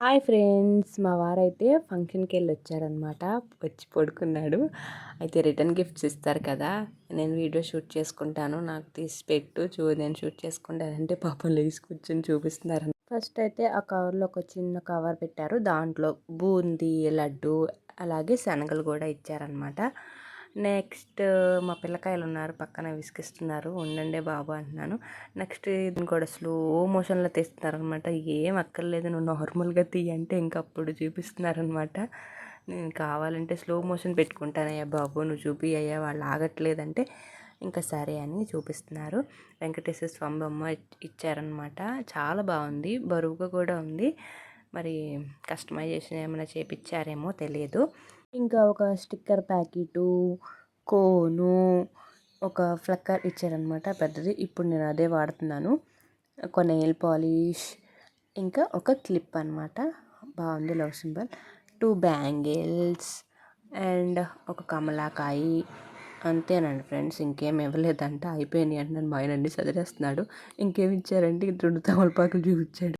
Hi friends, మా వారైతే ఫంక్షన్కి వెళ్ళి వచ్చారనమాట. వచ్చి పడుకున్నాడు. అయితే రిటర్న్ గిఫ్ట్స్ ఇస్తారు కదా, నేను వీడియో షూట్ చేసుకుంటాను, నాకు తీసి పెట్టు నేను షూట్ చేసుకుంటానంటే పాపం లేచి కూర్చొని చూపిస్తున్నారు. ఫస్ట్ అయితే ఆ కవర్లో ఒక చిన్న కవర్ పెట్టారు. దాంట్లో బూందీ, లడ్డు, అలాగే శనగలు కూడా ఇచ్చారనమాట. నెక్స్ట్ మా పిల్లకాయలు ఉన్నారు పక్కన, విసిగిస్తున్నారు. ఉండండి బాబు అంటున్నాను. నెక్స్ట్ ఇది కూడా స్లో మోషన్లో తీస్తున్నారనమాట. ఏం అక్కర్లేదు, నువ్వు నార్మల్గా తీయంటే ఇంకప్పుడు చూపిస్తున్నారనమాట. నేను కావాలంటే స్లో మోషన్ పెట్టుకుంటానయ్యా బాబు, నువ్వు చూపి అయ్యా, వాళ్ళు ఆగట్లేదంటే ఇంకా సరే అని చూపిస్తున్నారు. వెంకటేశ్వర స్వామి బొమ్మ ఇచ్చారనమాట. చాలా బాగుంది, బరువుగా కూడా ఉంది. మరి కస్టమైజేషన్ ఏమైనా చేపించారేమో తెలియదు. ఇంకా ఒక స్టిక్కర్ ప్యాకెటు, కోను, ఒక ఫ్లక్కర్ ఇచ్చారనమాట పెద్దది. ఇప్పుడు నేను అదే వాడుతున్నాను. ఒక నెయిల్ పాలిష్, ఇంకా ఒక క్లిప్ అనమాట. బాగుంది లవ్ సింబల్. 2 బ్యాంగిల్స్ అండ్ ఒక కమలాకాయి. అంతేనండి ఫ్రెండ్స్, ఇంకేం ఇవ్వలేదంట. అయిపోయినాయి అంటే నన్ను మా ఆయన అన్ని సదిరేస్తున్నాడు. ఇంకేమి ఇచ్చారంటే 2 తమలపాకులు చూపించాడు.